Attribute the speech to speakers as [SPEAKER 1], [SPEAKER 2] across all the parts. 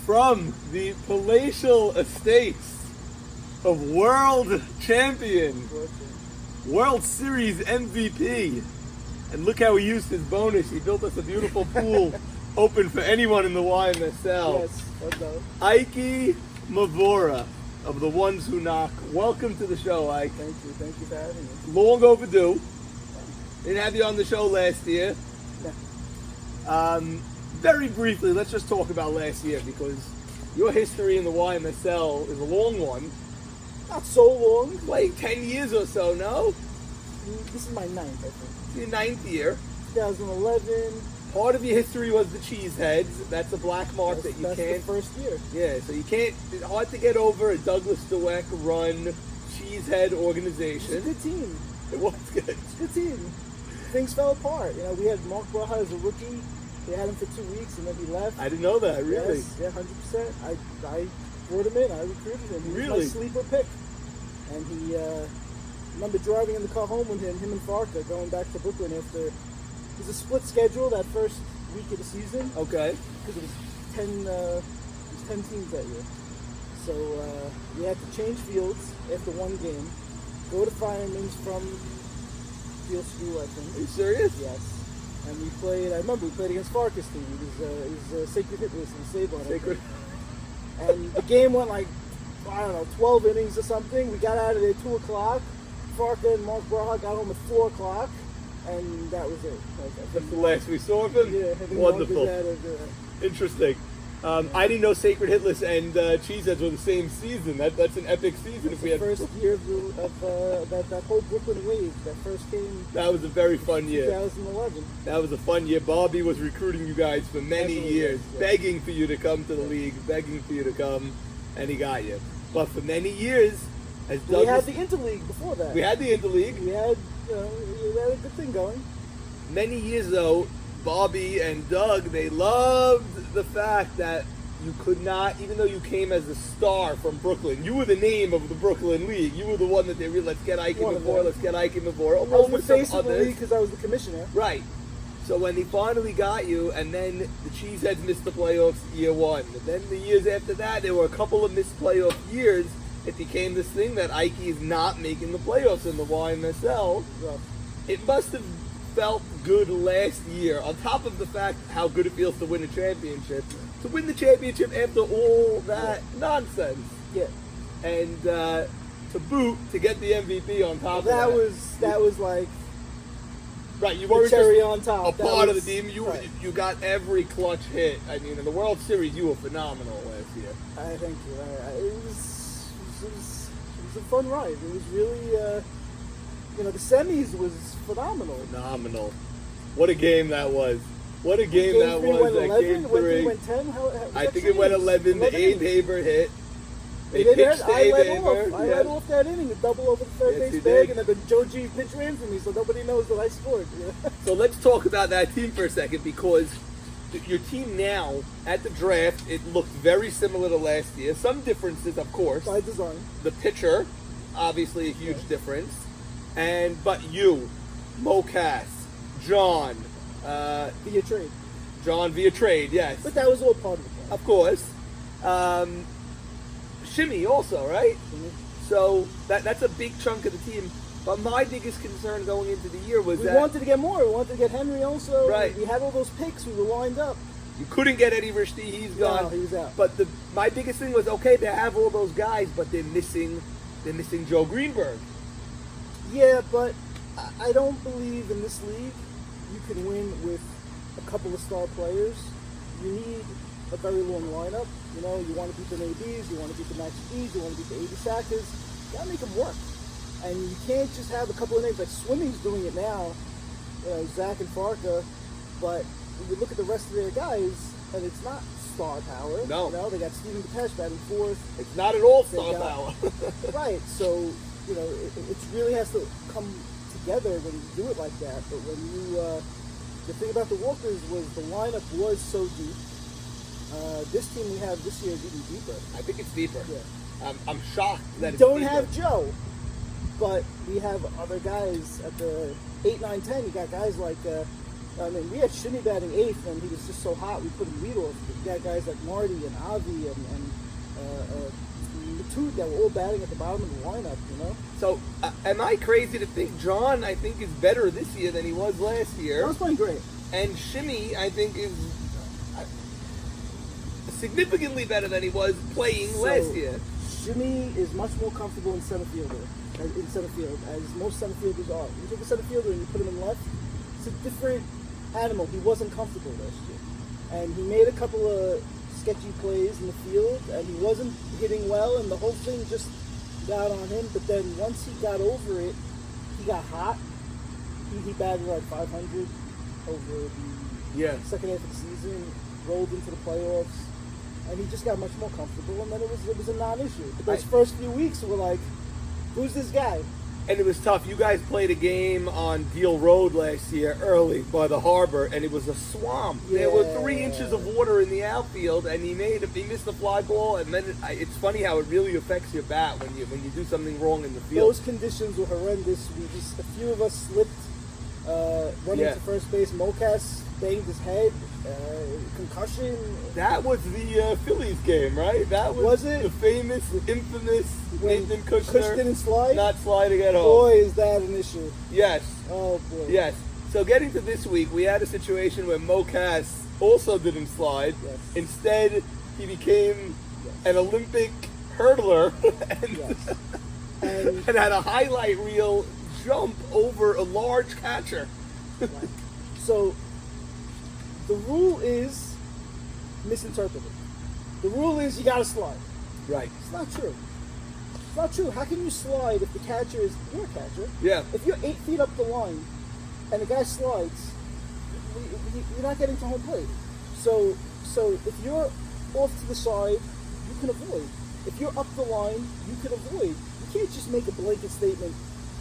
[SPEAKER 1] From the palatial estates of world champion, World Series MVP. And look how he used his bonus. He built us a beautiful pool open for anyone in the YMSL.
[SPEAKER 2] Yes, that's dope.
[SPEAKER 1] Ikey Mavorah of the Ones Who Knock. Welcome to the show, Ike.
[SPEAKER 2] Thank you for having me.
[SPEAKER 1] Long overdue. Didn't have you on the show last year.
[SPEAKER 2] Yeah.
[SPEAKER 1] Very briefly, let's just talk about last year because your history in the YMSL is a long one.
[SPEAKER 2] Not so long.
[SPEAKER 1] Like 10 years or so, no?
[SPEAKER 2] This is my ninth, I think.
[SPEAKER 1] Your ninth year.
[SPEAKER 2] 2011.
[SPEAKER 1] Part of your history was the Cheeseheads. That's a black mark that you
[SPEAKER 2] That's
[SPEAKER 1] can't.
[SPEAKER 2] the first year.
[SPEAKER 1] Yeah, so you can't. It's hard to get over a Douglas DeWeck run Cheesehead organization.
[SPEAKER 2] It's a good team.
[SPEAKER 1] It was good.
[SPEAKER 2] It's a good team. Things fell apart. You know, we had Mark Braha as a rookie. They had him for 2 weeks and then he left.
[SPEAKER 1] I didn't know that, really.
[SPEAKER 2] Yes, yeah, 100%. I brought him in. I recruited him. He
[SPEAKER 1] Really?
[SPEAKER 2] was my sleeper pick. And he, remember driving in the car home with him and Farka, going back to Brooklyn after. It was a split schedule that first week of the season.
[SPEAKER 1] Okay.
[SPEAKER 2] Because it was 10 teams that year. So we had to change fields after one game. Go to Fireman's from Field School, I think.
[SPEAKER 1] Are you serious?
[SPEAKER 2] Yes. And we played, I remember we played against Farkas' team. He was Sacred Hitless and Save on
[SPEAKER 1] Sacred.
[SPEAKER 2] And the game went like, I don't know, 12 innings or something. We got out of there at 2 o'clock. Farka and Mark Braha got home at 4 o'clock. And that was it.
[SPEAKER 1] That's the last we saw of him?
[SPEAKER 2] Yeah, I think
[SPEAKER 1] wonderful.
[SPEAKER 2] Mark was out of,
[SPEAKER 1] Interesting. I didn't know Sacred Hitless and Cheeseheads were the same season. That's an epic season. If we
[SPEAKER 2] the
[SPEAKER 1] had
[SPEAKER 2] first year of that whole Brooklyn wave, that first game.
[SPEAKER 1] That was a very fun year.
[SPEAKER 2] 2011.
[SPEAKER 1] That was a fun year. Bobby was recruiting you guys for many
[SPEAKER 2] Definitely,
[SPEAKER 1] years,
[SPEAKER 2] yes.
[SPEAKER 1] begging for you to come to the league, begging for you to come, and he got you. But for many years, as
[SPEAKER 2] We
[SPEAKER 1] Douglas,
[SPEAKER 2] had the Interleague before that.
[SPEAKER 1] we had the Interleague.
[SPEAKER 2] We had, we had a good thing going.
[SPEAKER 1] Many years though, Bobby and Doug, they loved the fact that you could not, even though you came as a star from Brooklyn, you were the name of the Brooklyn League. You were the one that they really, let's get Ikey
[SPEAKER 2] One of
[SPEAKER 1] Mavorah,
[SPEAKER 2] them.
[SPEAKER 1] let's get Ikey Mavorah,
[SPEAKER 2] I was
[SPEAKER 1] along
[SPEAKER 2] the
[SPEAKER 1] with some
[SPEAKER 2] face of the
[SPEAKER 1] others.
[SPEAKER 2] league because I was the commissioner.
[SPEAKER 1] Right. So when they finally got you, and then the Cheeseheads missed the playoffs year one. And then the years after that, there were a couple of missed playoff years. It became this thing that Ikey is not making the playoffs in the YMSL.
[SPEAKER 2] Rough.
[SPEAKER 1] It must have felt good last year, on top of the fact how good it feels to win a championship. To win the championship after all that nonsense.
[SPEAKER 2] Yeah.
[SPEAKER 1] And to boot, to get the MVP on top of that.
[SPEAKER 2] That was like
[SPEAKER 1] Right, you
[SPEAKER 2] the
[SPEAKER 1] weren't
[SPEAKER 2] cherry
[SPEAKER 1] just
[SPEAKER 2] on top.
[SPEAKER 1] a
[SPEAKER 2] That
[SPEAKER 1] part of the
[SPEAKER 2] was-
[SPEAKER 1] team. You
[SPEAKER 2] right.
[SPEAKER 1] you got every clutch hit. I mean, in the World Series, you were phenomenal last year.
[SPEAKER 2] I thank you. It was a fun ride. It was really, the semis was phenomenal.
[SPEAKER 1] Phenomenal. What a game that was. What a game
[SPEAKER 2] Game
[SPEAKER 1] that
[SPEAKER 2] three
[SPEAKER 1] was.
[SPEAKER 2] went
[SPEAKER 1] That
[SPEAKER 2] 11.
[SPEAKER 1] game
[SPEAKER 2] Went
[SPEAKER 1] three.
[SPEAKER 2] three, went 10.
[SPEAKER 1] I think it went 11. The Abe Haber hit. They
[SPEAKER 2] did
[SPEAKER 1] pitched
[SPEAKER 2] that.
[SPEAKER 1] to
[SPEAKER 2] I
[SPEAKER 1] Abe
[SPEAKER 2] led
[SPEAKER 1] Haber.
[SPEAKER 2] off. I led off that inning, a double over the third
[SPEAKER 1] Yes, you
[SPEAKER 2] base bag,
[SPEAKER 1] did.
[SPEAKER 2] and then Joe G pitch ran for me, so nobody knows that I scored.
[SPEAKER 1] So let's talk about that team for a second, because your team now at the draft, it looked very similar to last year. Some differences, of course.
[SPEAKER 2] By design.
[SPEAKER 1] The pitcher, obviously a huge difference, but you, Mo Cass, John,
[SPEAKER 2] Via trade.
[SPEAKER 1] John via trade, yes,
[SPEAKER 2] But that was all part of the plan.
[SPEAKER 1] of course. Shimi also, right? So that's a big chunk of the team. But my biggest concern going into the year was
[SPEAKER 2] We
[SPEAKER 1] that
[SPEAKER 2] wanted to get more. We wanted to get Henry also.
[SPEAKER 1] Right.
[SPEAKER 2] We had all those picks. We were lined up.
[SPEAKER 1] you couldn't get Eddie Rishdi, he's gone.
[SPEAKER 2] No, he was out.
[SPEAKER 1] But my biggest thing was, okay, they have all those guys, but they're missing Joe Greenberg.
[SPEAKER 2] Yeah, but I don't believe in this league you can win with a couple of star players. You need a very long lineup. You want to beat the ABs, you want to beat the Max B's, you want to beat the 80 Sackers. You got to make them work. And you can't just have a couple of names. Like Swimming's doing it now, Zach and Farka, but you look at the rest of their guys, and it's not star power.
[SPEAKER 1] No.
[SPEAKER 2] They got Steven Depeche batting fourth.
[SPEAKER 1] It's not at all
[SPEAKER 2] They
[SPEAKER 1] star
[SPEAKER 2] got-
[SPEAKER 1] power.
[SPEAKER 2] Right, so, it really has to come together when you do it like that. But when the thing about the Walkers was the lineup was so deep. This team we have this year is even deeper.
[SPEAKER 1] I think it's deeper.
[SPEAKER 2] Yeah.
[SPEAKER 1] I'm shocked that
[SPEAKER 2] We
[SPEAKER 1] it's
[SPEAKER 2] don't
[SPEAKER 1] deeper.
[SPEAKER 2] have Joe, but we have other guys at the 8, 9, 10. You got guys like I mean, we had Shimi batting 8th, and he was just so hot, we put him leadoff. We got guys like Marty and Avi and Matud that were all batting at the bottom of the lineup, you know?
[SPEAKER 1] So, am I crazy to think John, I think, is better this year than he was last year?
[SPEAKER 2] John's playing great.
[SPEAKER 1] And Shimi, I think, is significantly better than he was playing last year.
[SPEAKER 2] Shimi is much more comfortable in center field, as most center fielders are. You take a center fielder and you put him in left, it's a different animal. He wasn't comfortable last year. And he made a couple of sketchy plays in the field, and he wasn't hitting well, and the whole thing just got on him. But then once he got over it, he got hot. He batted like 500 over the second half of the season, rolled into the playoffs, and he just got much more comfortable, and then it was a non-issue. But those first few weeks were like, who's this guy?
[SPEAKER 1] And it was tough. You guys played a game on Deal Road last year early by the harbor, and it was a swamp.
[SPEAKER 2] Yeah.
[SPEAKER 1] There were 3 inches of water in the outfield, and he missed the fly ball. And then it's funny how it really affects your bat when you do something wrong in the field.
[SPEAKER 2] Those conditions were horrendous. A few of us slipped running to first base. Mocas banged his head, concussion.
[SPEAKER 1] That was the Phillies game, right? That was
[SPEAKER 2] it?
[SPEAKER 1] The famous, infamous
[SPEAKER 2] When
[SPEAKER 1] Nathan
[SPEAKER 2] Kush
[SPEAKER 1] Kushner
[SPEAKER 2] didn't slide?
[SPEAKER 1] not sliding at home.
[SPEAKER 2] Boy, is that an issue.
[SPEAKER 1] Yes.
[SPEAKER 2] Oh, boy.
[SPEAKER 1] Yes. So getting to this week, we had a situation where Mocas also didn't slide.
[SPEAKER 2] Yes.
[SPEAKER 1] Instead, he became an Olympic hurdler and had a highlight reel jump over a large catcher.
[SPEAKER 2] Right. So, the rule is misinterpreted. The rule is you gotta slide.
[SPEAKER 1] Right.
[SPEAKER 2] It's not true. It's not true. How can you slide if the catcher is, you're a catcher?
[SPEAKER 1] Yeah.
[SPEAKER 2] If you're 8 feet up the line and the guy slides, you're not getting to home plate. So if you're off to the side, you can avoid. If you're up the line, you can avoid. You can't just make a blanket statement,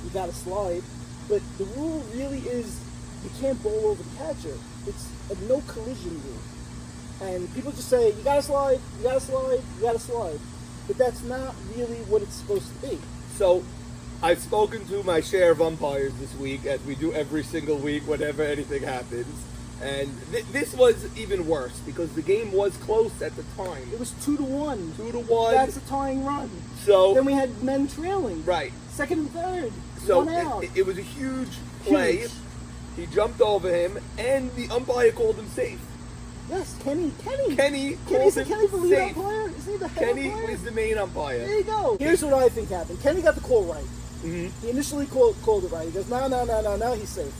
[SPEAKER 2] you gotta slide. But the rule really is you can't bowl over the catcher. It's a no collision rule. And people just say, you gotta slide, you gotta slide, you gotta slide. But that's not really what it's supposed to be.
[SPEAKER 1] So, I've spoken to my share of umpires this week, as we do every single week whenever anything happens. And this was even worse, because the game was close at the time.
[SPEAKER 2] It was 2-1.
[SPEAKER 1] 2-1.
[SPEAKER 2] That's a tying run.
[SPEAKER 1] So
[SPEAKER 2] then we had men trailing.
[SPEAKER 1] Right.
[SPEAKER 2] Second and third.
[SPEAKER 1] So
[SPEAKER 2] 1 out.
[SPEAKER 1] it was a huge play.
[SPEAKER 2] Huge.
[SPEAKER 1] He jumped over him, and the umpire called him safe.
[SPEAKER 2] Yes, Kenny
[SPEAKER 1] Called him
[SPEAKER 2] Kenny's the lead
[SPEAKER 1] safe.
[SPEAKER 2] umpire? Isn't he the head
[SPEAKER 1] Kenny
[SPEAKER 2] umpire?
[SPEAKER 1] is the main umpire.
[SPEAKER 2] There you go. Here's what I think happened. Kenny got the call right.
[SPEAKER 1] Mm-hmm.
[SPEAKER 2] He initially called it right. He goes, no, he's safe.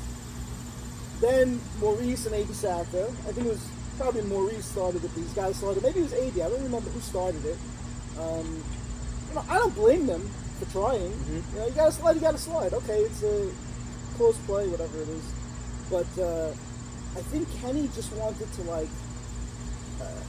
[SPEAKER 2] Then Maurice and A.B. Saka, I think it was probably Maurice started it, these guys started. Maybe it was A.B. I don't remember who started it. I don't blame them for trying.
[SPEAKER 1] Mm-hmm.
[SPEAKER 2] You gotta slide. Okay, it's a close play, whatever it is. But I think Kenny just wanted to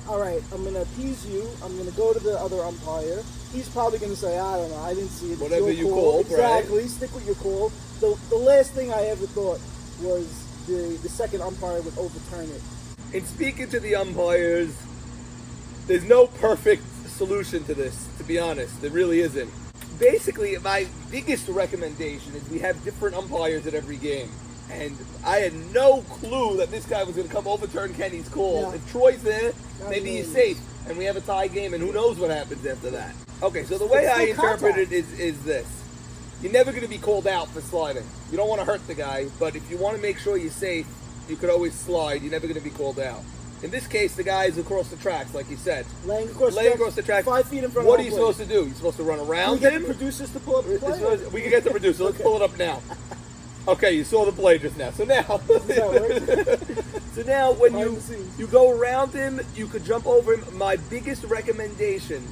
[SPEAKER 2] all right, I'm going to appease you. I'm going to go to the other umpire. He's probably going to say, I don't know, I didn't see it.
[SPEAKER 1] Whatever you
[SPEAKER 2] called.
[SPEAKER 1] called,
[SPEAKER 2] exactly.
[SPEAKER 1] right?
[SPEAKER 2] Stick with your call. The last thing I ever thought was the second umpire would overturn it.
[SPEAKER 1] In speaking to the umpires, there's no perfect solution to this, to be honest. There really isn't. Basically, my biggest recommendation is we have different umpires at every game. And I had no clue that this guy was going to come overturn Kenny's call.
[SPEAKER 2] Yeah.
[SPEAKER 1] If Troy's there,
[SPEAKER 2] Not
[SPEAKER 1] maybe he's
[SPEAKER 2] really.
[SPEAKER 1] safe, and we have a tie game, and who knows what happens after that. Okay, so the way I interpret it is this. You're never going to be called out for sliding. You don't want to hurt the guy, but if you want to make sure you're safe, you could always slide. You're never going to be called out. In this case, the guy is across the tracks, like you said.
[SPEAKER 2] Laying across
[SPEAKER 1] the tracks.
[SPEAKER 2] 5 feet in front
[SPEAKER 1] What
[SPEAKER 2] of
[SPEAKER 1] are you
[SPEAKER 2] home
[SPEAKER 1] supposed to do? You're supposed to run
[SPEAKER 2] plate.
[SPEAKER 1] around
[SPEAKER 2] Can we get
[SPEAKER 1] him?
[SPEAKER 2] the producers to pull up the play?
[SPEAKER 1] We can get the producer. Let's pull it up now. Okay, you saw the play just now. So now, so now when you go around him, you could jump over him. My biggest recommendation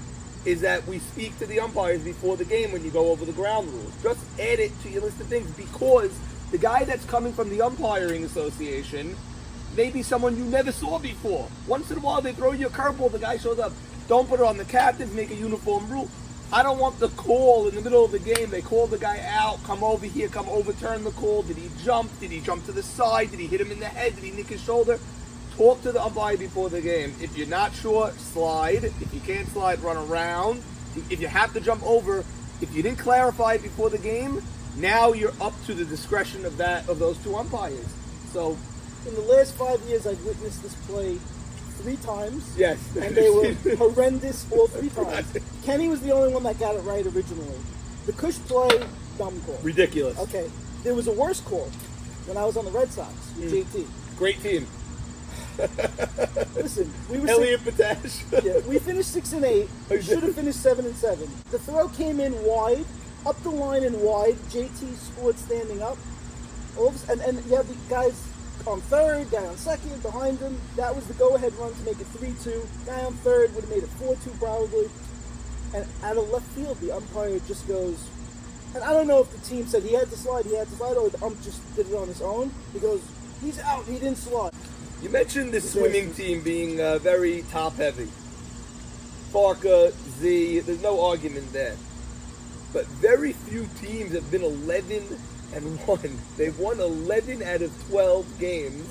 [SPEAKER 1] is that we speak to the umpires before the game when you go over the ground rules. Just add it to your list of things, because the guy that's coming from the umpiring association may be someone you never saw before. Once in a while they throw you a curveball, the guy shows up. Don't put it on the captains, make a uniform rule. I don't want the call in the middle of the game. They call the guy out, come over here, come overturn the call. Did he jump? Did he jump to the side? Did he hit him in the head? Did he nick his shoulder? Talk to the umpire before the game. If you're not sure, slide. If you can't slide, run around. If you have to jump over, if you didn't clarify it before the game, now you're up to the discretion of those two umpires. So
[SPEAKER 2] in the last 5 years, I've witnessed this play 3 times.
[SPEAKER 1] Yes.
[SPEAKER 2] And they were horrendous all 3 times. Kenny was the only one that got it right originally. The Kush play, dumb call.
[SPEAKER 1] Ridiculous.
[SPEAKER 2] Okay. There was a worse call when I was on the Red Sox with JT.
[SPEAKER 1] Great team.
[SPEAKER 2] Listen, we were
[SPEAKER 1] Elliot Patash.
[SPEAKER 2] yeah, we finished 6-8. We should have finished 7-7. The throw came in wide, up the line and wide. JT scored standing up. And you have the guys on third, guy on second, behind him. That was the go-ahead run to make it 3-2. Guy on third would have made it 4-2 probably. And out of left field, the umpire just goes. And I don't know if the team said he had to slide, or the ump just did it on his own. He goes, he's out, he didn't slide.
[SPEAKER 1] You mentioned the swimming team being very top-heavy. Farka, Z, there's no argument there. But very few teams have been 11-1. They've won 11 out of 12 games.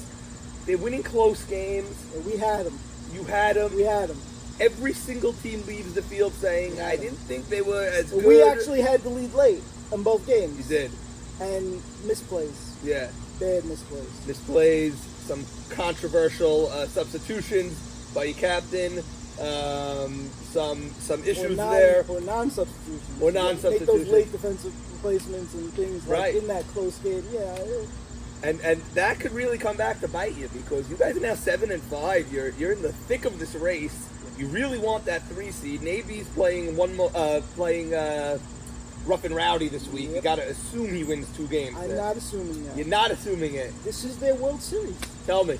[SPEAKER 1] They're winning close games.
[SPEAKER 2] And we had them.
[SPEAKER 1] You had them.
[SPEAKER 2] We had them.
[SPEAKER 1] Every single team leaves the field saying, I didn't think they were as good.
[SPEAKER 2] We actually had the lead late in both games.
[SPEAKER 1] You did.
[SPEAKER 2] And misplays.
[SPEAKER 1] Yeah.
[SPEAKER 2] Bad misplays.
[SPEAKER 1] Misplays, some controversial substitutions by your captain, some issues there.
[SPEAKER 2] Or non-substitutions.
[SPEAKER 1] Or non-substitutions.
[SPEAKER 2] Make those late defensive replacements and things like
[SPEAKER 1] right.
[SPEAKER 2] in that close game. Yeah.
[SPEAKER 1] And that could really come back to bite you because you guys are now 7-5. You're in the thick of this race. You really want that 3 seed. Navy's playing rough and rowdy this week. Yep. You got to assume he wins 2 games.
[SPEAKER 2] I'm not assuming that.
[SPEAKER 1] You're not assuming it.
[SPEAKER 2] This is their World Series.
[SPEAKER 1] Tell me.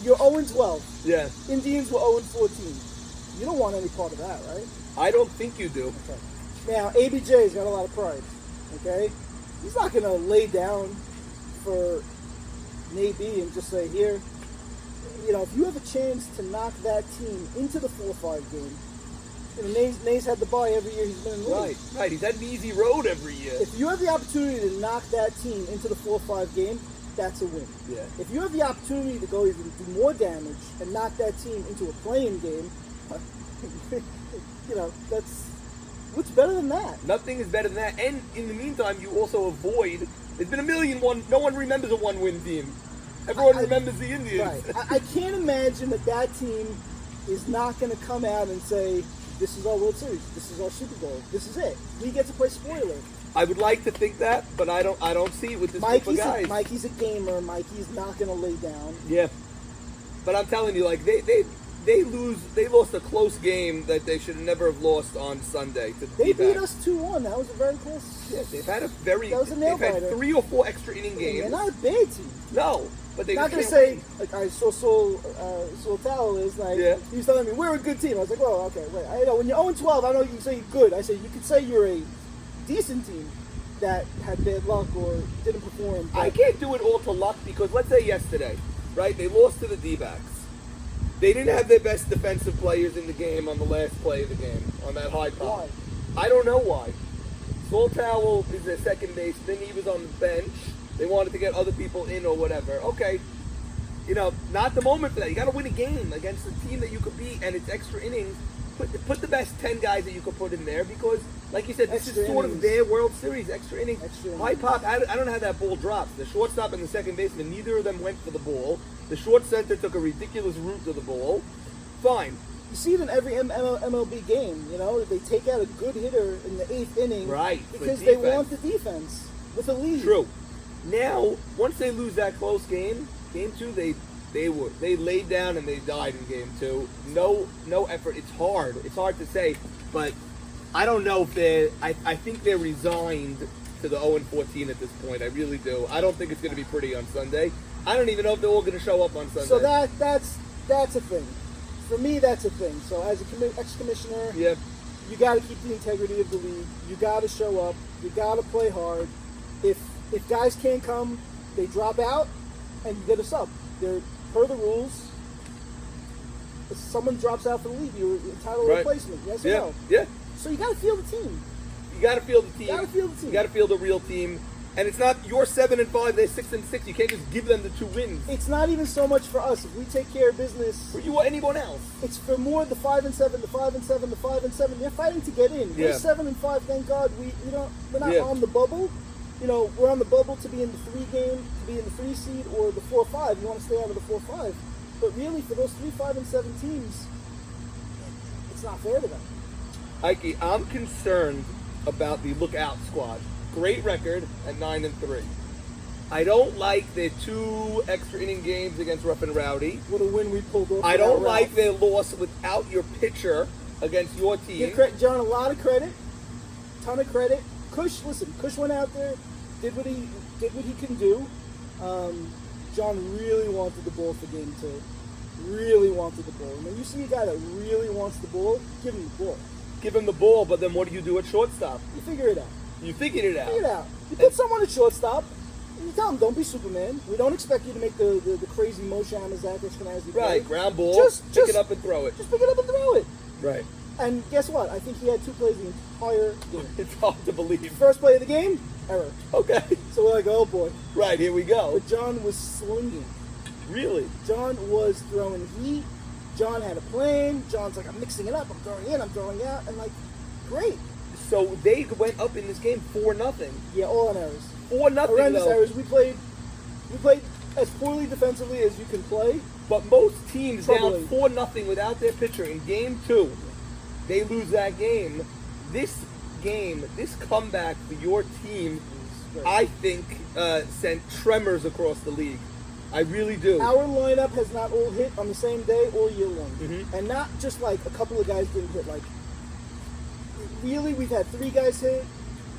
[SPEAKER 2] You're 0-12.
[SPEAKER 1] Yeah.
[SPEAKER 2] Indians were 0-14. You don't want any part of that, right?
[SPEAKER 1] I don't think you do.
[SPEAKER 2] Okay. Now, ABJ's got a lot of pride. Okay? He's not going to lay down for Navy and just say, here, you know, if you have a chance to knock that team into the 4-5 game, you know, Nays had the bye every year he's been in the league.
[SPEAKER 1] Right. He's had an easy road every year.
[SPEAKER 2] If you have the opportunity to knock that team into the 4-5 game, that's a win.
[SPEAKER 1] Yeah.
[SPEAKER 2] If you have the opportunity to go even do more damage and knock that team into a playing game, you know, what's better than that?
[SPEAKER 1] Nothing is better than that. And in the meantime, you also avoid. There's been a million one. No one remembers a 1-win team. Everyone remembers the Indians.
[SPEAKER 2] Right. I can't imagine that team is not going to come out and say, this is our World Series. This is our Super Bowl. This is it. We get to play spoiler.
[SPEAKER 1] I would like to think that, but I don't see it with this group of guys.
[SPEAKER 2] Mikey's a gamer. Mikey's not going to lay down.
[SPEAKER 1] Yeah. But I'm telling you, like, they lost a close game that they should never have lost on Sunday.
[SPEAKER 2] They beat us 2-1. That was a very close.
[SPEAKER 1] Yeah, they've had they've had 3 or 4 extra inning games.
[SPEAKER 2] They're not a bad team.
[SPEAKER 1] No. But they
[SPEAKER 2] not going to say, like, I saw Sol Tawil is like, he was telling me, we're a good team. I was like, well, okay, wait. I know, when you're 0-12, I know you can say you're good. I say, you could say you're a decent team that had bad luck or didn't perform.
[SPEAKER 1] I can't do it all to luck because let's say yesterday, right, they lost to the D-backs. They didn't have their best defensive players in the game on the last play of the game, on that high pop.
[SPEAKER 2] Why?
[SPEAKER 1] I don't know why. Sol Tawil is their second baseman. He was on the bench. They wanted to get other people in or whatever. Okay, you know, not the moment for that. You got to win a game against a team that you could beat, and it's extra innings. Put the best 10 guys that you could put in there because, like you said, this is sort of their World Series. Extra innings. High pop, I don't know how that ball dropped. The shortstop and the second baseman, neither of them went for the ball. The short center took a ridiculous route to the ball. Fine.
[SPEAKER 2] You see it in every MLB game, you know, they take out a good hitter in the 8th inning.
[SPEAKER 1] Right.
[SPEAKER 2] Because they want the defense with a lead.
[SPEAKER 1] True. Now, once they lose that close game 2, they laid down and they died in game 2. No effort. It's hard to say, but I don't know if I think they're resigned to the 0-14 at this point. I really do. I don't think it's going to be pretty on Sunday. I don't even know if they're all going to show up on Sunday.
[SPEAKER 2] So that's a thing. For me, that's a thing. So as a ex-commissioner, you got to keep the integrity of the league. You got to show up. You got to play hard. If guys can't come, they drop out, and you get a sub. They're per the rules. If someone drops out for the league, you're entitled to a replacement. Yes or no?
[SPEAKER 1] Yeah.
[SPEAKER 2] So you got to feel the team.
[SPEAKER 1] You got to feel the team.
[SPEAKER 2] You got to feel the team.
[SPEAKER 1] You got to feel the real team. And it's not you're 7-5, they're 6-6. You can't just give them the 2 wins.
[SPEAKER 2] It's not even so much for us. If we take care of business,
[SPEAKER 1] for you or anyone else.
[SPEAKER 2] It's for more the 5-7, the 5-7, the 5-7. They're fighting to get in. We're 7-5. Thank God we're not on the bubble. we're on the bubble to be in the 3 game, to be in the 3 seed or the 4-5. You want to stay out of the 4-5. But really, for those 3, 5, and 7 teams, it's not fair to them.
[SPEAKER 1] Ikey, I'm concerned about the Lookout squad. Great record at 9-3. I don't like their 2 extra inning games against Rough and Rowdy.
[SPEAKER 2] What a win we pulled off.
[SPEAKER 1] I don't like their loss without your pitcher against your team.
[SPEAKER 2] Give John a lot of credit, ton of credit. Kush went out there, did what he can do. John really wanted the ball for game 2. Really wanted the ball. And when you see a guy that really wants the ball, give him the ball.
[SPEAKER 1] Give him the ball, but then what do you do at shortstop?
[SPEAKER 2] You figure it out.
[SPEAKER 1] You figured it out.
[SPEAKER 2] Figure it out. You put someone at shortstop, and you tell him, don't be Superman. We don't expect you to make the crazy Moshe Hamazak Ashkenazi play.
[SPEAKER 1] Right, ground ball,
[SPEAKER 2] just
[SPEAKER 1] pick it up and throw it.
[SPEAKER 2] Just pick it up and throw it.
[SPEAKER 1] Right.
[SPEAKER 2] And guess what? I think he had 2 plays the entire game.
[SPEAKER 1] It's hard to believe.
[SPEAKER 2] First play of the game, error.
[SPEAKER 1] Okay.
[SPEAKER 2] So we're like, oh boy.
[SPEAKER 1] Right, here we go.
[SPEAKER 2] But John was slinging.
[SPEAKER 1] Really?
[SPEAKER 2] John was throwing heat. John had a plan. John's like, I'm mixing it up. I'm throwing in, I'm throwing out. And like, great.
[SPEAKER 1] So they went up in this game 4-0.
[SPEAKER 2] Yeah, all on errors.
[SPEAKER 1] 4-0
[SPEAKER 2] Horrendous
[SPEAKER 1] though.
[SPEAKER 2] errors. We played as poorly defensively as you can play.
[SPEAKER 1] But most teams
[SPEAKER 2] Probably.
[SPEAKER 1] down 4-0 without their pitcher in game 2. They lose that game. This comeback for your team, I think, sent tremors across the league. I really do.
[SPEAKER 2] Our lineup has not all hit on the same day all year long.
[SPEAKER 1] Mm-hmm.
[SPEAKER 2] And not just like a couple of guys didn't hit. Like, really, we've had 3 guys hit,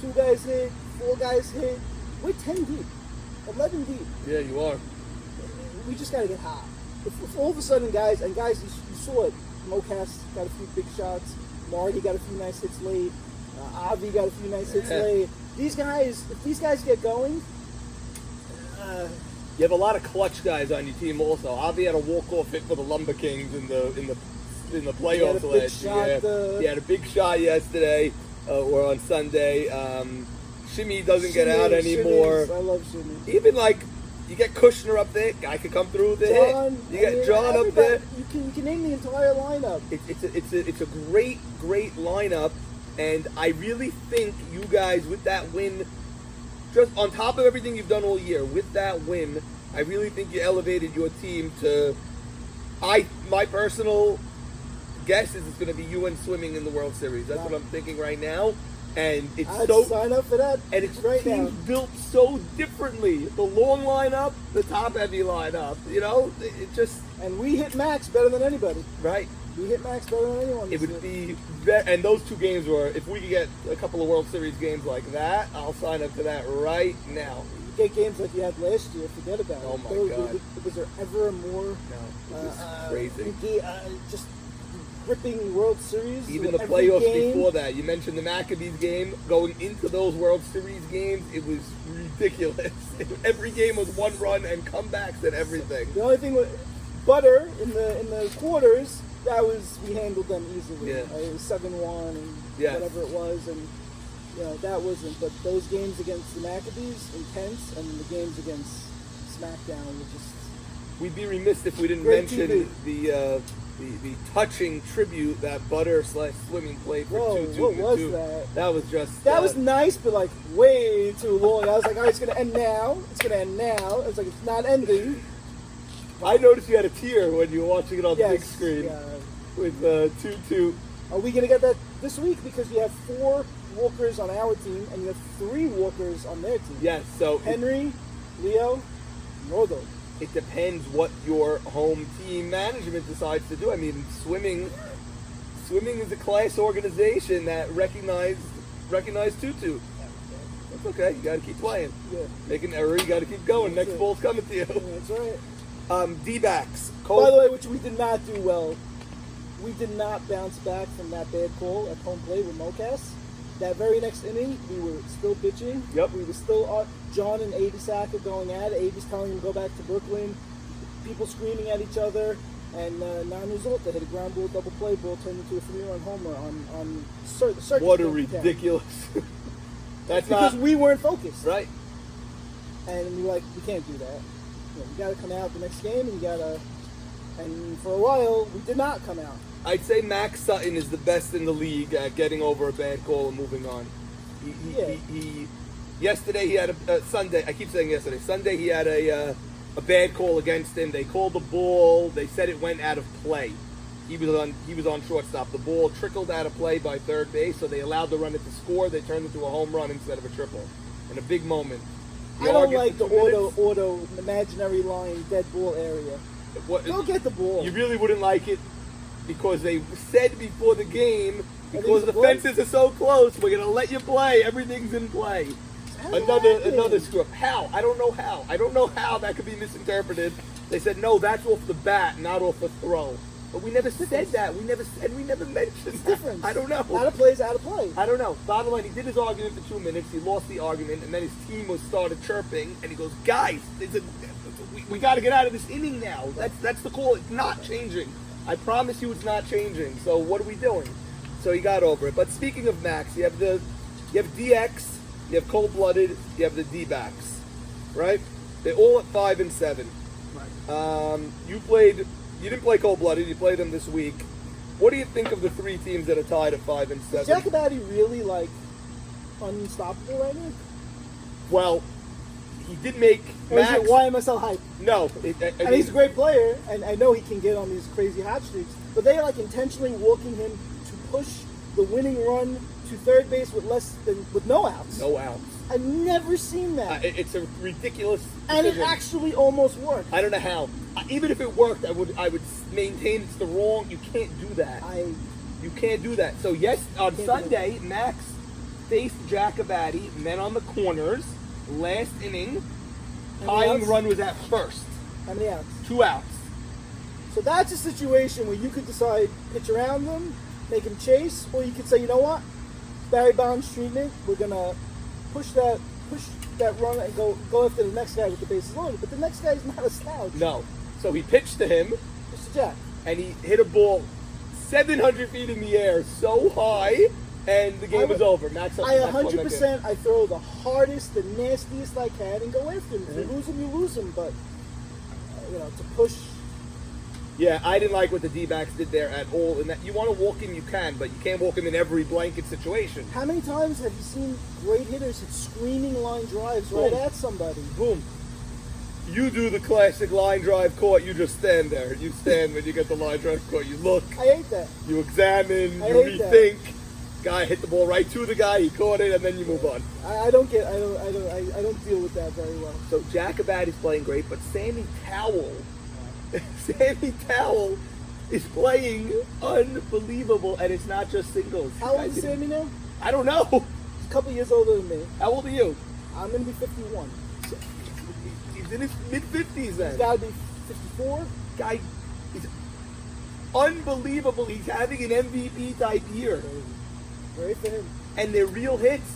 [SPEAKER 2] 2 guys hit, 4 guys hit. We're 10 deep, 11 deep.
[SPEAKER 1] Yeah, you are.
[SPEAKER 2] We just got to get hot. If all of a sudden, guys, you saw it. Mocas got a few big shots. Marty got a few nice hits late. Avi got a few nice hits late. These guys, if these guys get going,
[SPEAKER 1] you have a lot of clutch guys on your team also. Avi had a walk-off hit for the Lumber Kings in the playoffs last year. He had a big shot yesterday or on Sunday. Shimi doesn't get out anymore.
[SPEAKER 2] I love Shimi.
[SPEAKER 1] Even like you get Kushner up there, guy could come through with a hit. You get John up there.
[SPEAKER 2] You can name the entire lineup.
[SPEAKER 1] It's a great lineup, and I really think you guys with that win, just on top of everything you've done all year, with that win, I really think you elevated your team to. My personal guess is it's going to be UN swimming in the World Series. That's what I'm thinking right now. And it's
[SPEAKER 2] I'd
[SPEAKER 1] so
[SPEAKER 2] sign up for that.
[SPEAKER 1] and it's
[SPEAKER 2] right
[SPEAKER 1] teams
[SPEAKER 2] now.
[SPEAKER 1] built so differently. The long lineup, the top heavy lineup. It just
[SPEAKER 2] And we hit max better than anybody.
[SPEAKER 1] right.
[SPEAKER 2] We hit max better than anyone.
[SPEAKER 1] It
[SPEAKER 2] this
[SPEAKER 1] would
[SPEAKER 2] year.
[SPEAKER 1] be, and those 2 games were. If we could get a couple of World Series games like that, I'll sign up to that right now.
[SPEAKER 2] You get games like you had last year. Forget about
[SPEAKER 1] Oh
[SPEAKER 2] it.
[SPEAKER 1] my God.
[SPEAKER 2] Was there ever more?
[SPEAKER 1] No, this is crazy.
[SPEAKER 2] Just gripping World Series.
[SPEAKER 1] Even the
[SPEAKER 2] every
[SPEAKER 1] playoffs
[SPEAKER 2] game.
[SPEAKER 1] before that. You mentioned the Maccabees game. Going into those World Series games, it was ridiculous. Every game was 1 run and comebacks and everything.
[SPEAKER 2] The only thing with Butter in the quarters, we handled them easily.
[SPEAKER 1] Yeah.
[SPEAKER 2] It was 7-1 and
[SPEAKER 1] Yes.
[SPEAKER 2] whatever it was, and that wasn't. But those games against the Maccabees, intense, and the games against SmackDown were just.
[SPEAKER 1] We'd be remiss if we didn't
[SPEAKER 2] Great
[SPEAKER 1] mention
[SPEAKER 2] TV.
[SPEAKER 1] the touching tribute that Butter/Swimming played for
[SPEAKER 2] Whoa,
[SPEAKER 1] 2-2.
[SPEAKER 2] what was that?
[SPEAKER 1] That was just.
[SPEAKER 2] That was nice, but like way too long. I was like, all right, it's gonna end now. It's gonna end now. It's like it's not ending.
[SPEAKER 1] I noticed you had a tear when you were watching it on the big
[SPEAKER 2] Yes,
[SPEAKER 1] screen
[SPEAKER 2] yeah.
[SPEAKER 1] with 2-2.
[SPEAKER 2] Are we gonna get that this week? Because you have 4 walkers on our team, and you have 3 walkers on their team.
[SPEAKER 1] Yes, so
[SPEAKER 2] Henry, Leo, Rodo.
[SPEAKER 1] it depends what your home team management decides to do. I mean, swimming is a class organization that recognized Tutu. That's okay. You got to keep playing.
[SPEAKER 2] Yeah.
[SPEAKER 1] Make an error. You got to keep going. Next
[SPEAKER 2] That's it.
[SPEAKER 1] ball's coming to you.
[SPEAKER 2] That's right.
[SPEAKER 1] D-backs.
[SPEAKER 2] By the way, which we did not do well. We did not bounce back from that bad call at home plate with Mocas. That very next inning, we were still pitching.
[SPEAKER 1] Yep.
[SPEAKER 2] We were still John and Abie Sacker going at it. Abie's telling him to go back to Brooklyn. People screaming at each other. And non-result. They hit a ground ball, double play ball, turned into a 3-run homer on circus.
[SPEAKER 1] What a
[SPEAKER 2] field town.
[SPEAKER 1] ridiculous. That's
[SPEAKER 2] Because
[SPEAKER 1] not
[SPEAKER 2] we weren't focused.
[SPEAKER 1] right.
[SPEAKER 2] And we were like, we can't do that. You got to come out the next game, and you got to. And for a while, we did not come out.
[SPEAKER 1] I'd say Max Sutton is the best in the league at getting over a bad call and moving on. Yesterday he had a Sunday. I keep saying yesterday. Sunday he had a bad call against him. They called the ball. They said it went out of play. He was on shortstop. The ball trickled out of play by third base, so they allowed the runner to score. They turned it into a home run instead of a triple. In a big moment.
[SPEAKER 2] I don't like the auto imaginary line dead ball area. Go get the ball.
[SPEAKER 1] You really wouldn't like it because they said before the game, because the fences are so close, we're gonna let you play. Everything's in play. Another screw up. How? I don't know how. I don't know how that could be misinterpreted. They said no, that's off the bat, not off the throw. But we never said that. We never mentioned
[SPEAKER 2] it's different.
[SPEAKER 1] I don't know.
[SPEAKER 2] Out of play is out of play.
[SPEAKER 1] I don't know. Bottom line, he did his argument for 2 minutes. He lost the argument, and then his team started chirping, and he goes, "Guys, we got to get out of this inning now. That's the call. It's not changing. I promise you, it's not changing. So what are we doing?" So he got over it. But speaking of Max, you have DX, you have Cold Blooded, you have the D-backs, right? They're all at 5 and 7.
[SPEAKER 2] Right.
[SPEAKER 1] You didn't play Cold Blooded. You played them this week. What do you think of the 3 teams that are tied at 5 and 7?
[SPEAKER 2] Is Jack Abady really unstoppable right now?
[SPEAKER 1] Well, he did make
[SPEAKER 2] Or
[SPEAKER 1] Max.
[SPEAKER 2] is it YMSL hype?
[SPEAKER 1] No,
[SPEAKER 2] And he's a great player, and I know he can get on these crazy hot streaks, but they are intentionally walking him to push the winning run to third base with no outs.
[SPEAKER 1] No outs.
[SPEAKER 2] I've never seen that.
[SPEAKER 1] It's a ridiculous
[SPEAKER 2] and it
[SPEAKER 1] decision.
[SPEAKER 2] actually almost worked.
[SPEAKER 1] I don't know how. Even if it worked, I would maintain it's the wrong. You can't do that. You can't do that. So yes, on Sunday, Max faced Jack Abady, men on the corners, last inning. Tying run was at first.
[SPEAKER 2] How many outs?
[SPEAKER 1] 2 outs.
[SPEAKER 2] So that's a situation where you could decide pitch around them, make him chase, or you could say, you know what, Barry Bonds treatment, we're gonna push that run and go after the next guy with the bases loaded. But the next guy's not a slouch.
[SPEAKER 1] No. So he pitched to him.
[SPEAKER 2] Mr. Jack.
[SPEAKER 1] And he hit a ball 700 feet in the air, so high, and the game was over. Max,
[SPEAKER 2] I 100%. I throw the hardest, the nastiest I can, and go after him. If you lose him, you lose him. But to push.
[SPEAKER 1] Yeah, I didn't like what the D-backs did there at all. In that you want to walk him, you can, but you can't walk him in every blanket situation.
[SPEAKER 2] How many times have you seen great hitters hit screaming line drives right at somebody?
[SPEAKER 1] Boom. You do the classic line drive caught. You just stand there. You stand when you get the line drive caught. You look.
[SPEAKER 2] I hate that.
[SPEAKER 1] You examine. You rethink. Guy hit the ball right to the guy. He caught it, and then you move on.
[SPEAKER 2] I don't deal with that very well.
[SPEAKER 1] So Jack Abady's playing great, but Sammy Tawil. Sammy Tawil is playing unbelievable, and it's not just singles.
[SPEAKER 2] How old is Sammy now?
[SPEAKER 1] I don't know.
[SPEAKER 2] He's a couple years older than me.
[SPEAKER 1] How old are you?
[SPEAKER 2] I'm going to be 51.
[SPEAKER 1] He's in his mid-50s then.
[SPEAKER 2] He's got to be 54.
[SPEAKER 1] Guy, he's unbelievable. He's having an MVP type year.
[SPEAKER 2] Great for him.
[SPEAKER 1] And they're real hits.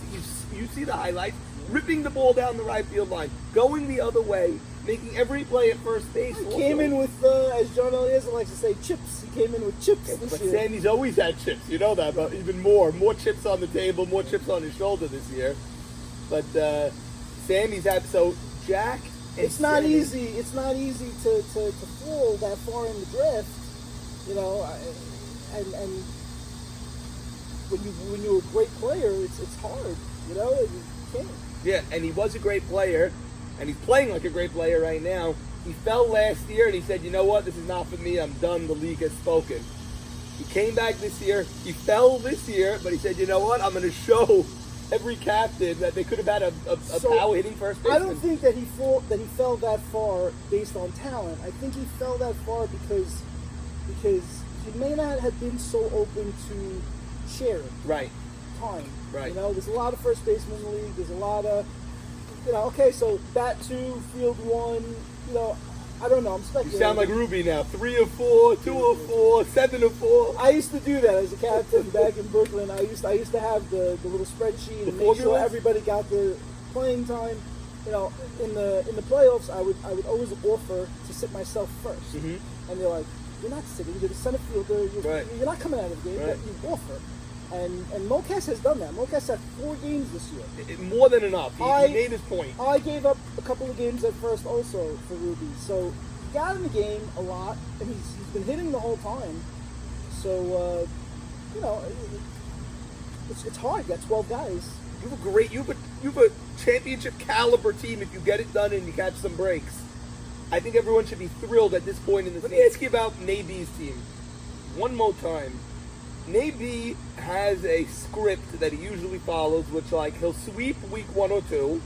[SPEAKER 1] You see the highlights. Ripping the ball down the right field line. Going the other way. Making every play at first base.
[SPEAKER 2] He came in with, as John Eliezer likes to say, chips. He came in with chips this year.
[SPEAKER 1] Sandy's always had chips. You know that, but even more. More chips on the table. More chips on his shoulder this year. But Sammy's had... So, Jack...
[SPEAKER 2] It's not easy. It's not easy to fall that far in the draft, and when you're a great player, it's hard, you can't.
[SPEAKER 1] Yeah, and he was a great player, and he's playing like a great player right now. He fell last year, and he said, "You know what? This is not for me. I'm done. The league has spoken." He came back this year. He fell this year, but he said, "You know what? I'm going to show every captain that they could have had a power hitting first baseman."
[SPEAKER 2] I don't think that he fell that far based on talent. I think he fell that far because he may not have been so open to sharing time.
[SPEAKER 1] Right.
[SPEAKER 2] There's a lot of first basemen in the league. There's a lot of okay, so bat 2, field 1. I don't know. I'm speculating.
[SPEAKER 1] You sound like Ruby now. 3 of 4, 2 of 4, 7 of 4.
[SPEAKER 2] I used to do that as a captain back in Brooklyn. I used to have the little spreadsheet and make sure everybody got their playing time. In the playoffs, I would always offer to sit myself first, and they're like, "You're not sitting. You're the center fielder. You're not coming out of the game." But you offer. And Mocas has done that. Mocas had 4 games this year.
[SPEAKER 1] More than enough. He made his point.
[SPEAKER 2] I gave up a couple of games at first also for Ruby. So he got in the game a lot, and he's been hitting the whole time. So, it's hard. You got 12 guys.
[SPEAKER 1] You have you've a championship caliber team if you get it done and you catch some breaks. I think everyone should be thrilled at this point in the season. Let me ask you about Naby's team one more time. Naby has a script that he usually follows, which like he'll sweep week 1 or 2,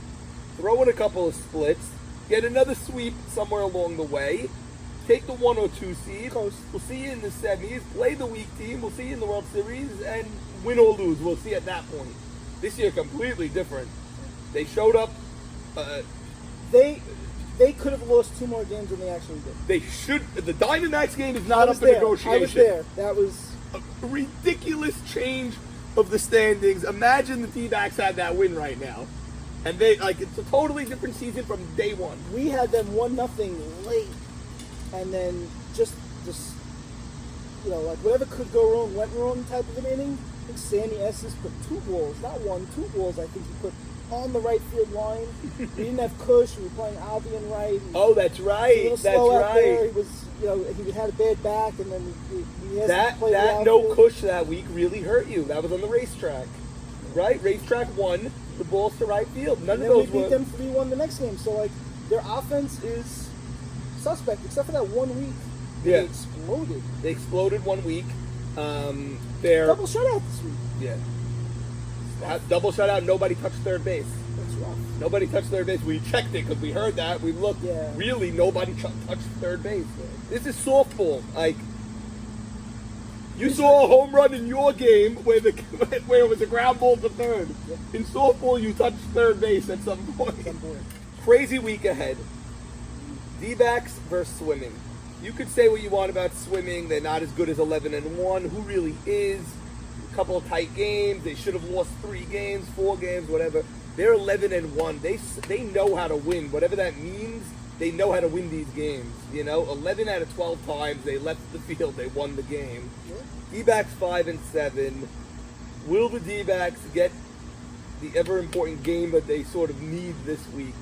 [SPEAKER 1] throw in a couple of splits, get another sweep somewhere along the way, take the 1 or 2 seed. We'll see you in the semis, play the weak team, we'll see you in the World Series, and win or lose. We'll see at that point. This year, completely different. They showed up.
[SPEAKER 2] They could have lost 2 more games than they actually did.
[SPEAKER 1] They should. The Diamondbacks game is not up for negotiation.
[SPEAKER 2] I was there. That was
[SPEAKER 1] a ridiculous change of the standings. Imagine the D-backs had that win right now. And they it's a totally different season from day one.
[SPEAKER 2] We had them 1-0 late, and then just whatever could go wrong went wrong type of an inning. I think Sammy Estes put 2 balls, not 1, 2 balls. I think he put on the right field line. We didn't have Kush. We were playing Abady in right.
[SPEAKER 1] Oh, that's right. That's right.
[SPEAKER 2] There. He was, he had a bad back, and then he has to play
[SPEAKER 1] that no Kush that week really hurt you. That was on the racetrack, right? Racetrack 1. The balls to right field. None of those
[SPEAKER 2] we beat them 3-1 the next game. So their offense is suspect, except for that 1 week.
[SPEAKER 1] Yeah.
[SPEAKER 2] They exploded.
[SPEAKER 1] They exploded 1 week.
[SPEAKER 2] Double shutout this week.
[SPEAKER 1] Yeah. Double shutout. Nobody touched third base.
[SPEAKER 2] That's rough.
[SPEAKER 1] Nobody touched third base. We checked it because we heard that. We looked.
[SPEAKER 2] Yeah.
[SPEAKER 1] Really, nobody touched third base. Yeah. This is softball. You saw a home run in your game where it was a ground ball to third.
[SPEAKER 2] Yeah.
[SPEAKER 1] In softball, you touched third base at some point. Crazy week ahead. D-backs versus swimming. You could say what you want about swimming. They're not as good as 11-1. Who really is? A couple of tight games. They should have lost 3 games, 4 games, whatever. They're 11-1. They know how to win. Whatever that means, they know how to win these games. 11 out of 12 times they left the field, they won the game.
[SPEAKER 2] Yeah.
[SPEAKER 1] D-backs 5-7. Will the D-backs get the ever-important game that they sort of need this week?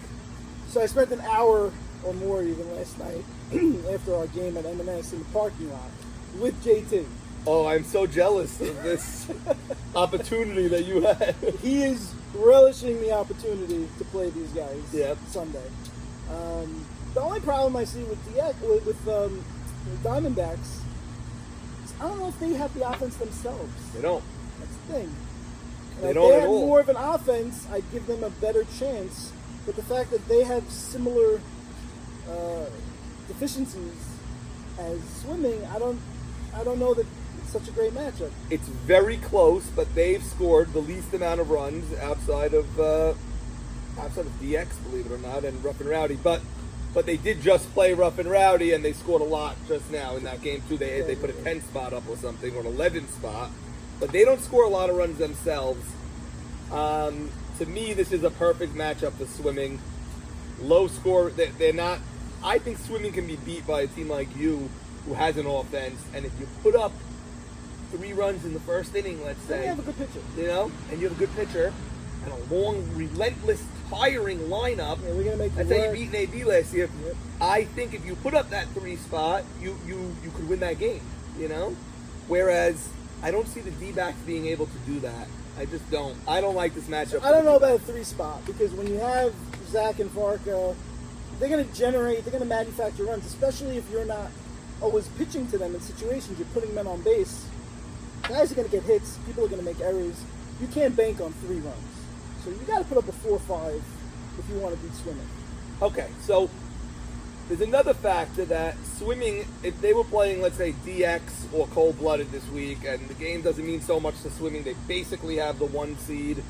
[SPEAKER 2] So I spent an hour or more even last night after our game at M&S in the parking lot with JT.
[SPEAKER 1] Oh, I'm so jealous of this opportunity that you had.
[SPEAKER 2] He is relishing the opportunity to play these guys Sunday. The only problem I see with the Diamondbacks is I don't know if they have the offense themselves.
[SPEAKER 1] They don't.
[SPEAKER 2] That's the thing.
[SPEAKER 1] They
[SPEAKER 2] if
[SPEAKER 1] don't
[SPEAKER 2] they
[SPEAKER 1] at
[SPEAKER 2] had
[SPEAKER 1] all.
[SPEAKER 2] more of an offense, I'd give them a better chance. But the fact that they have similar deficiencies as swimming, I don't know that it's such a great matchup.
[SPEAKER 1] It's very close, but they've scored the least amount of runs outside of DX, believe it or not, and Rough and Rowdy. But they did just play Rough and Rowdy, and they scored a lot just now in that game too. They put a 10 spot up or something, or an 11 spot. But they don't score a lot of runs themselves. To me, this is a perfect matchup for swimming. Low score. They're not. I think swimming can be beat by a team like you, who has an offense, and if you put up 3 runs in the first inning, let's say,
[SPEAKER 2] you have a good pitcher,
[SPEAKER 1] and you have a good pitcher, and a long, relentless, tiring lineup.
[SPEAKER 2] Yeah, we're gonna make
[SPEAKER 1] that's how you beat AB last year.
[SPEAKER 2] Yep.
[SPEAKER 1] I think if you put up that 3 spot, you could win that game. Whereas I don't see the D-backs being able to do that. I just don't. I don't like this matchup.
[SPEAKER 2] I don't know about a 3 spot because when you have Zach and Varka, they're going to manufacture runs, especially if you're not always pitching to them in situations. You're putting men on base. Guys are going to get hits. People are going to make errors. You can't bank on 3 runs. So you got to put up a 4-5 if you want to beat swimming.
[SPEAKER 1] Okay, so there's another factor that swimming, if they were playing, let's say, DX or cold-blooded this week, and the game doesn't mean so much to swimming, they basically have the 1 seed.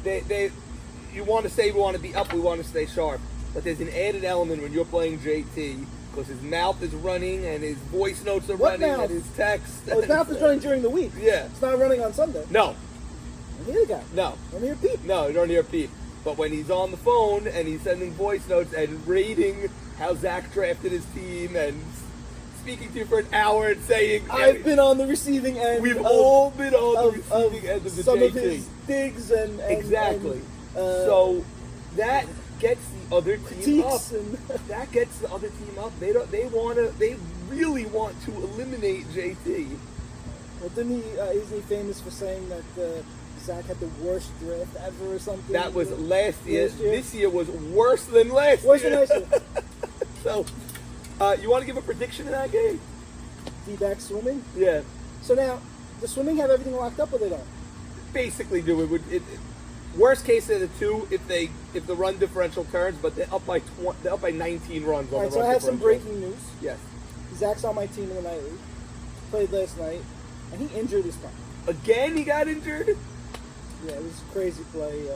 [SPEAKER 1] You want to say we want to be up, we want to stay sharp. But there's an added element when you're playing JT, because his mouth is running and his voice notes are running and his text.
[SPEAKER 2] Oh, his mouth is running during the week.
[SPEAKER 1] Yeah.
[SPEAKER 2] It's not running on Sunday.
[SPEAKER 1] No.
[SPEAKER 2] I don't hear the guy.
[SPEAKER 1] No.
[SPEAKER 2] I don't hear Pete.
[SPEAKER 1] No, you don't hear Pete. But when he's on the phone and he's sending voice notes and rating how Zach drafted his team and speaking to you for an hour and saying,
[SPEAKER 2] I've been on the receiving end.
[SPEAKER 1] We've all been on the receiving end of the
[SPEAKER 2] some
[SPEAKER 1] JT.
[SPEAKER 2] of his digs and
[SPEAKER 1] exactly. So that gets the other team up. That gets the other team up. They really want to eliminate JT.
[SPEAKER 2] Well, isn't he famous for saying that Zach had the worst draft ever or something.
[SPEAKER 1] That was last year.
[SPEAKER 2] Last year?
[SPEAKER 1] This year was worse than last
[SPEAKER 2] Worse
[SPEAKER 1] year.
[SPEAKER 2] than last year.
[SPEAKER 1] So, you want to give a prediction in that game?
[SPEAKER 2] D-back swimming.
[SPEAKER 1] Yeah.
[SPEAKER 2] So now, does swimming have everything locked up or they don't?
[SPEAKER 1] Basically do it. Worst case of the two if the run differential turns, but they're up by 19 runs on
[SPEAKER 2] All right,
[SPEAKER 1] the
[SPEAKER 2] so
[SPEAKER 1] run
[SPEAKER 2] I have some
[SPEAKER 1] differential.
[SPEAKER 2] breaking news.
[SPEAKER 1] Yes.
[SPEAKER 2] Zach's on my team in the night league. Played last night, and he injured his thumb.
[SPEAKER 1] Again, he got injured.
[SPEAKER 2] Yeah, it was a crazy play.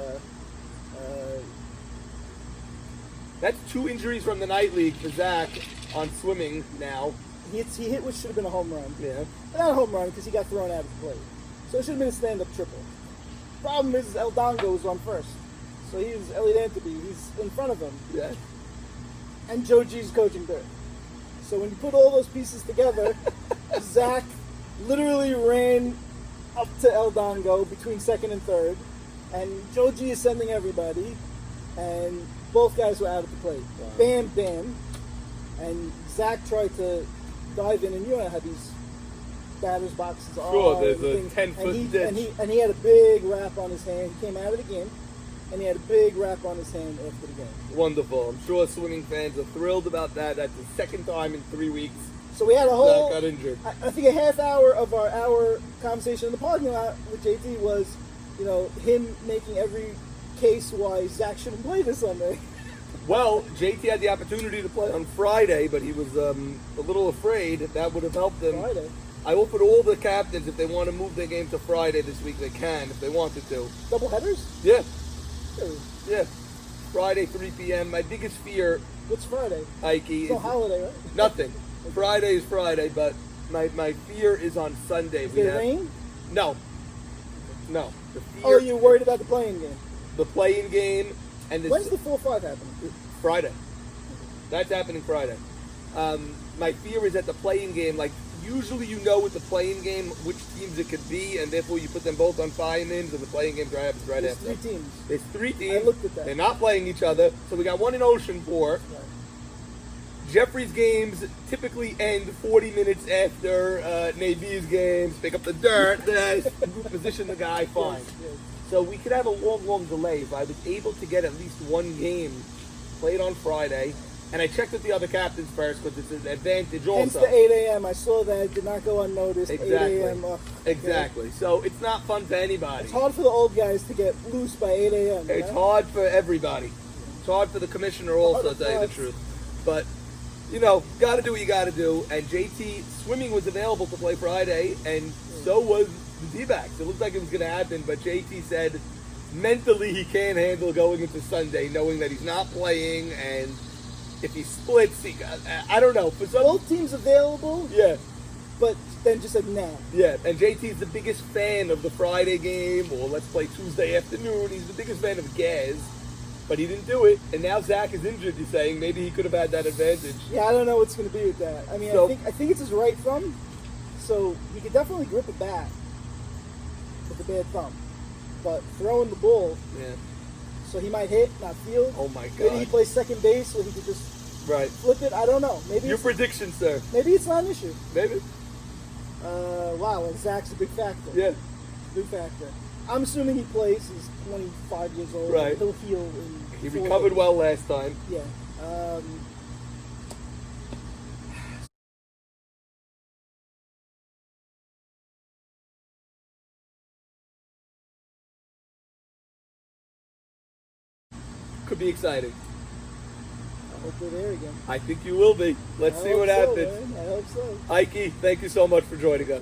[SPEAKER 1] That's 2 injuries from the night league for Zach on swimming now.
[SPEAKER 2] He hit what should have been a home run.
[SPEAKER 1] Yeah.
[SPEAKER 2] But not a home run because he got thrown out of the plate. So it should have been a stand-up triple. Problem is El Dongo was on first. So he was Elliot Anthony. He's in front of him.
[SPEAKER 1] Yeah.
[SPEAKER 2] And Joe G's coaching third. So when you put all those pieces together, Zach literally ran up to El Dongo between second and third. And Joe G is sending everybody. And both guys were out at the plate.
[SPEAKER 1] Wow.
[SPEAKER 2] Bam, bam. And Zach tried to dive in, and you know how these batter's boxes are.
[SPEAKER 1] Sure, there's a
[SPEAKER 2] and
[SPEAKER 1] 10-foot ditch.
[SPEAKER 2] And he had a big wrap on his hand. He came out of the game, and he had a big wrap on his hand after the game.
[SPEAKER 1] Wonderful. I'm sure swimming fans are thrilled about that. That's the second time in 3 weeks
[SPEAKER 2] So we had a whole.
[SPEAKER 1] Zach got injured.
[SPEAKER 2] I think a half hour of our hour conversation in the parking lot with JT was, him making every case why Zach shouldn't play this Sunday.
[SPEAKER 1] Well, JT had the opportunity to play on Friday, but he was a little afraid that would have helped him.
[SPEAKER 2] Friday.
[SPEAKER 1] I offered all the captains, if they want to move their game to Friday this week, they can, if they wanted to.
[SPEAKER 2] Double headers?
[SPEAKER 1] Yeah,
[SPEAKER 2] Sure.
[SPEAKER 1] yeah. Friday, 3 p.m. My biggest fear,
[SPEAKER 2] What's Friday?
[SPEAKER 1] Ikey,
[SPEAKER 2] It's no
[SPEAKER 1] is
[SPEAKER 2] holiday, right?
[SPEAKER 1] nothing. Friday is Friday, but my fear is on Sunday.
[SPEAKER 2] Is there rain?
[SPEAKER 1] No. No. The fear,
[SPEAKER 2] Oh, you're worried about the playing game.
[SPEAKER 1] the playing game, and
[SPEAKER 2] When's the 4-5 happening?
[SPEAKER 1] Friday. That's happening Friday. My fear is that the playing game, like, usually with the playing game which teams it could be, and therefore you put them both on five-ins, and the playing game happens right
[SPEAKER 2] There's
[SPEAKER 1] after.
[SPEAKER 2] 3 teams.
[SPEAKER 1] There's 3 teams.
[SPEAKER 2] I looked at that.
[SPEAKER 1] They're not playing each other, so we got one in Oceanport.
[SPEAKER 2] Right.
[SPEAKER 1] Jeffrey's games typically end 40 minutes after Navy's games. Pick up the dirt, position the guy, fine.
[SPEAKER 2] Yes, yes.
[SPEAKER 1] So we could have a long delay. If I was able to get at least one game played on Friday, and I checked with the other captains first because it's an advantage
[SPEAKER 2] Hence
[SPEAKER 1] also.
[SPEAKER 2] the 8 a.m. I saw that. It did not go unnoticed.
[SPEAKER 1] Exactly.
[SPEAKER 2] 8 a.m.
[SPEAKER 1] Exactly. So it's not fun for anybody.
[SPEAKER 2] It's hard for the old guys to get loose by 8 a.m. you
[SPEAKER 1] It's
[SPEAKER 2] know?
[SPEAKER 1] hard for everybody. It's hard for the commissioner also, to tell you the truth. But, got to do what you got to do. And JT, swimming was available to play Friday, and so was the D-backs. It looked like it was going to happen, but JT said mentally he can't handle going into Sunday, knowing that he's not playing, and if he splits, I don't know. For some,
[SPEAKER 2] Both teams available,
[SPEAKER 1] yeah.
[SPEAKER 2] but then just said nah.
[SPEAKER 1] Yeah, and JT's the biggest fan of the Friday game, or let's play Tuesday afternoon. He's the biggest fan of Gaz, but he didn't do it. And now Zach is injured, he's saying. Maybe he could have had that advantage.
[SPEAKER 2] Yeah, I don't know what's going to be with that. I mean,
[SPEAKER 1] So-
[SPEAKER 2] I think it's his right thumb, so he could definitely grip a bat with a bad thumb. But throwing the ball,
[SPEAKER 1] Yeah.
[SPEAKER 2] so he might hit, not field.
[SPEAKER 1] Oh my
[SPEAKER 2] Maybe he
[SPEAKER 1] God.
[SPEAKER 2] plays second base, so he could just
[SPEAKER 1] Right.
[SPEAKER 2] flip it. I don't know. Maybe
[SPEAKER 1] Your
[SPEAKER 2] it's,
[SPEAKER 1] prediction, sir.
[SPEAKER 2] maybe it's not an issue.
[SPEAKER 1] Maybe.
[SPEAKER 2] Wow, and Zach's a big factor.
[SPEAKER 1] Yeah.
[SPEAKER 2] Big factor. I'm assuming he plays. He's 25 years old.
[SPEAKER 1] Right.
[SPEAKER 2] He'll heal in
[SPEAKER 1] He
[SPEAKER 2] 4
[SPEAKER 1] recovered
[SPEAKER 2] days.
[SPEAKER 1] well last time.
[SPEAKER 2] Yeah.
[SPEAKER 1] Could be exciting.
[SPEAKER 2] I hope we're there again.
[SPEAKER 1] I think you will be. Let's
[SPEAKER 2] I
[SPEAKER 1] see
[SPEAKER 2] hope
[SPEAKER 1] what
[SPEAKER 2] so,
[SPEAKER 1] happens.
[SPEAKER 2] man. I hope so.
[SPEAKER 1] Ikey, thank you so much for joining us.